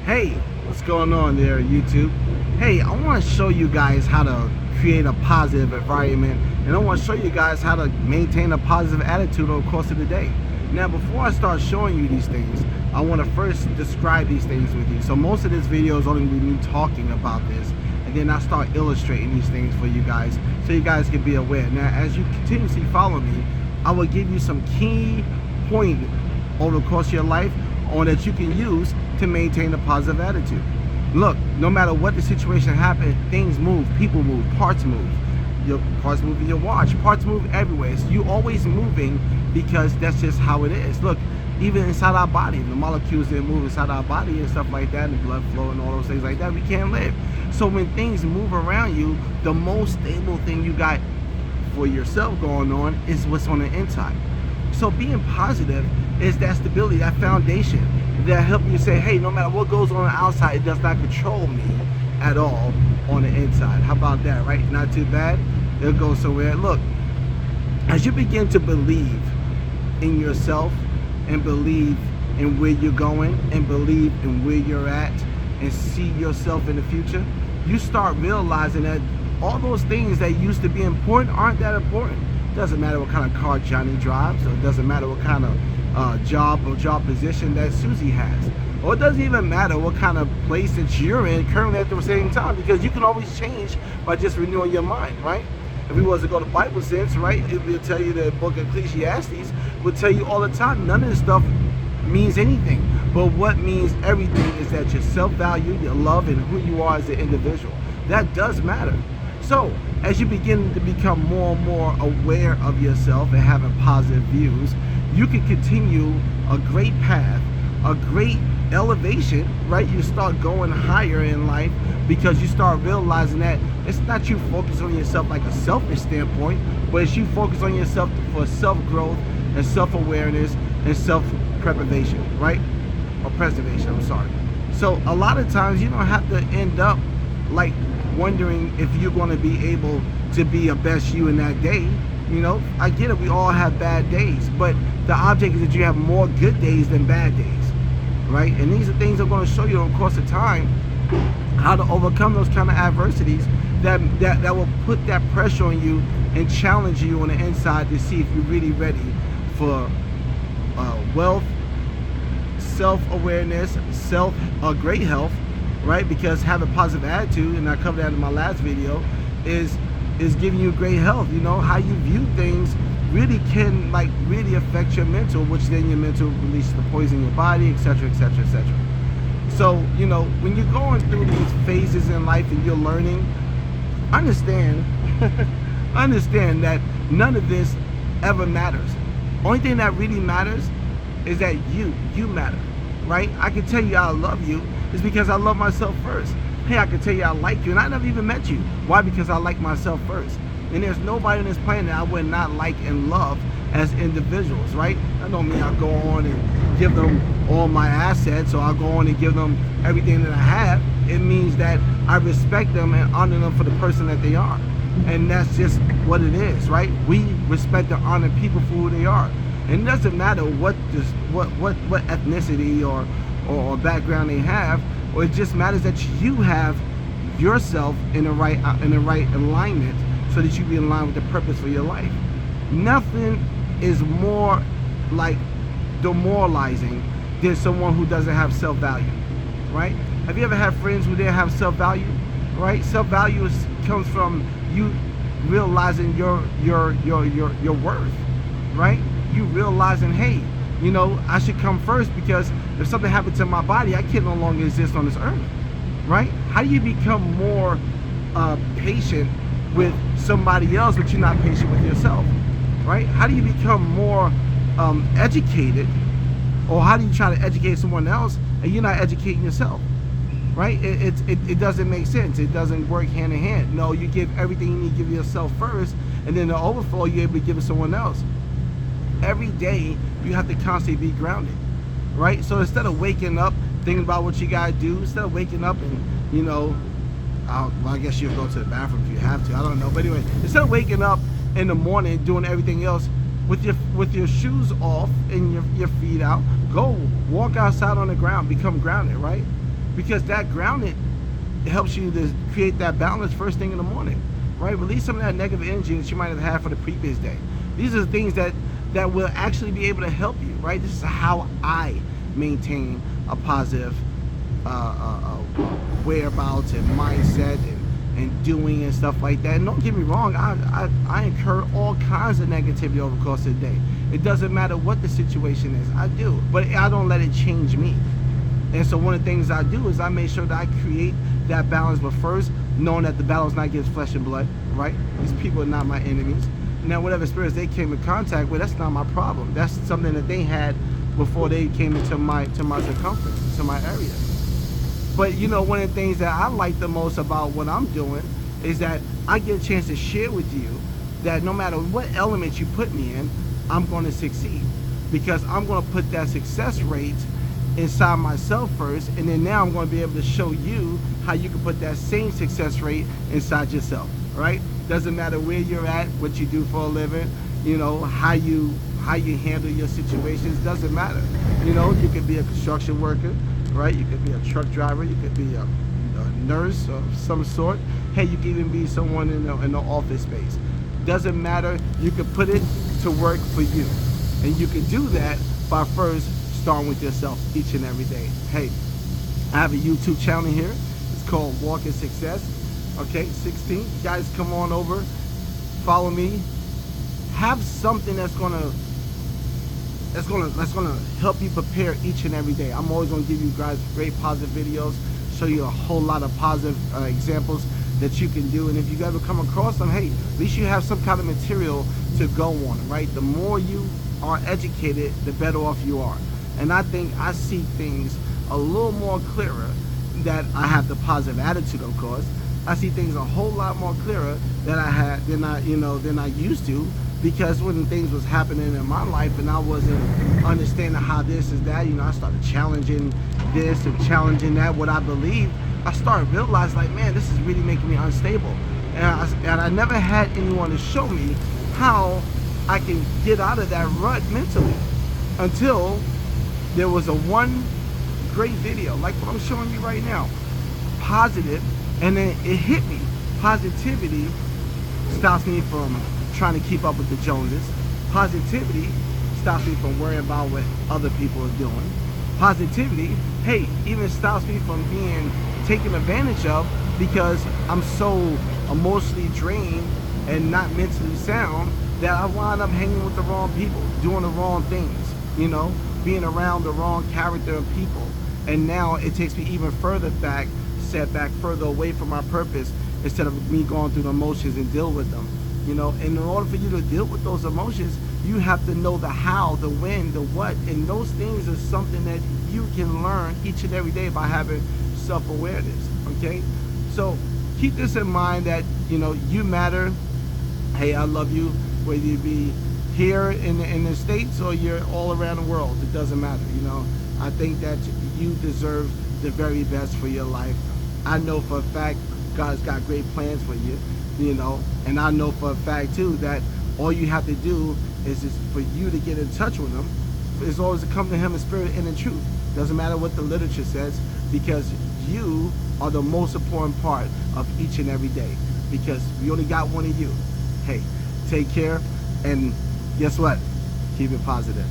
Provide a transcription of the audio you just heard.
Hey, what's going on there, YouTube? Hey, I want to show you guys how to create a positive environment, and I want to show you guys how to maintain a positive attitude over the course of the day. Now, before I start showing you these things, I want to first describe these things with you. So most of this video is only going to be me talking about this, and then I'll start illustrating these things for you guys so you guys can be aware. Now, as you continuously follow me, I will give you some key points over the course of your life on that you can use to maintain a positive attitude. Look, no matter what the situation happens, things move, people move, parts move. Your parts move in your watch, parts move everywhere. So you're always moving because that's just how it is. Look, even inside our body, the molecules that move inside our body and stuff like that, and blood flow and all those things like that, we can't live. So when things move around you, the most stable thing you got for yourself going on is what's on the inside. So being positive is that stability, that foundation that help you say, hey, no matter what goes on the outside, it does not control me at all on the inside. How about that, right? Not too bad. It'll go somewhere. Look, as you begin to believe in yourself and believe in where you're going and believe in where you're at and see yourself in the future, you start realizing that all those things that used to be important aren't that important. Doesn't matter what kind of car Johnny drives, or it doesn't matter what kind of job position that Susie has, or it doesn't even matter what kind of place that you're in currently at the same time, because you can always change by just renewing your mind, right? If we was to go to Bible sense, right, it will tell you, the book of Ecclesiastes will tell you all the time, none of this stuff means anything, but what means everything is that your self-value, your love, and who you are as an individual, that does matter. So as you begin to become more and more aware of yourself and having positive views, you can continue a great path, a great elevation, right? You start going higher in life because you start realizing that it's not you focus on yourself like a selfish standpoint, but it's you focus on yourself for self-growth and self-awareness and self-preservation, right? Or preservation, I'm sorry. So a lot of times you don't have to end up like wondering if you're going to be able to be a best you in that day. You know, I get it, we all have bad days, but the object is that you have more good days than bad days, right? And these are things I'm going to show you over the course of time, how to overcome those kind of adversities that will put that pressure on you and challenge you on the inside to see if you're really ready for wealth, self-awareness, great health, right? Because having a positive attitude, and I covered that in my last video, is giving you great health. You know, how you view things really can really affect your mental, which then your mental releases the poison in your body, etc., etc., etc. So, you know, when you're going through these phases in life and you're learning, understand understand that none of this ever matters. Only thing that really matters is that you matter, right? I can tell you I love you is because I love myself first. Hey, I can tell you I like you, and I never even met you. Why? Because I like myself first. And there's nobody on this planet that I would not like and love as individuals, right? That don't mean I'll go on and give them all my assets, or I'll go on and give them everything that I have. It means that I respect them and honor them for the person that they are. And that's just what it is, right? We respect and honor people for who they are. And it doesn't matter what ethnicity or background they have, or it just matters that you have yourself in the right alignment, so that you be in line with the purpose for your life. Nothing is more like demoralizing than someone who doesn't have self-value, right? Have you ever had friends who didn't have self-value, right? Self-value comes from you realizing your worth, right? You realizing, hey, you know, I should come first, because if something happened to my body, I can no longer exist on this earth, right? How do you become more patient with somebody else, but you're not patient with yourself, right? How do you become more educated, or how do you try to educate someone else and you're not educating yourself, right? It doesn't make sense. It doesn't work hand in hand. No, you give everything you need to give yourself first, and then the overflow you're able to give to someone else. Every day you have to constantly be grounded, right? So instead of waking up thinking about what you gotta do, instead of waking up and, you know, well, I guess you'll go to the bathroom if you have to, I don't know, but anyway, instead of waking up in the morning doing everything else with your shoes off and your feet out, go walk outside on the ground, become grounded, right? because that grounded helps you to create that balance first thing in the morning, right? Release some of that negative energy that you might have had for the previous day. These are the things that will actually be able to help you, right? This is how I maintain a positive whereabouts and mindset and doing and stuff like that. And don't get me wrong, I incur all kinds of negativity over the course of the day. It doesn't matter what the situation is, I do, but I don't let it change me. And so one of the things I do is I make sure that I create that balance, but first, knowing that the battle is not against flesh and blood, right? These people are not my enemies. Now, whatever spirits they came in contact with, that's not my problem. That's something that they had before they came into my circumference, to my area. But you know, one of the things that I like the most about what I'm doing is that I get a chance to share with you that no matter what element you put me in, I'm going to succeed, because I'm going to put that success rate inside myself first, and then now I'm going to be able to show you how you can put that same success rate inside yourself, right? Doesn't matter where you're at, what you do for a living, you know, how you handle your situations, doesn't matter. You know, you could be a construction worker, right? You could be a truck driver, you could be a nurse of some sort. Hey, you could even be someone in the office space. Doesn't matter, you could put it to work for you. And you can do that by first starting with yourself each and every day. Hey, I have a YouTube channel here. It's called Walk in Success. Okay, 16. You guys come on over, follow me. Have something that's gonna help you prepare each and every day. I'm always gonna give you guys great positive videos, show you a whole lot of positive examples that you can do. And if you ever come across them, hey, at least you have some kind of material to go on, right? The more you are educated, the better off you are. And I think I see things a little more clearer that I have the positive attitude, of course. I see things a whole lot more clearer than I used to, because when things was happening in my life and I wasn't understanding how this is that, you know, I started challenging this and challenging that, what I believed. I started realizing, like, man, this is really making me unstable. And I never had anyone to show me how I can get out of that rut mentally, until there was a one great video like what I'm showing you right now, positive, and then it hit me. Positivity stops me from trying to keep up with the Joneses. Positivity stops me from worrying about what other people are doing. Positivity, hey, even stops me from being taken advantage of, because I'm so emotionally drained and not mentally sound that I wind up hanging with the wrong people, doing the wrong things, you know, being around the wrong character of people. And now it takes me even further back, set back further away from my purpose, instead of me going through the emotions and deal with them. You know, and in order for you to deal with those emotions, you have to know the how, the when, the what, and those things are something that you can learn each and every day by having self-awareness. Okay, so keep this in mind, that, you know, you matter. Hey, I love you, whether you be here in the States or you're all around the world. It doesn't matter. You know, I think that you deserve the very best for your life. I know for a fact God's got great plans for you, you know, and I know for a fact too that all you have to do is just for you to get in touch with Him, is always to come to Him in spirit and in truth. Doesn't matter what the literature says, because you are the most important part of each and every day, because we only got one of you. Hey, take care, and guess what? Keep it positive.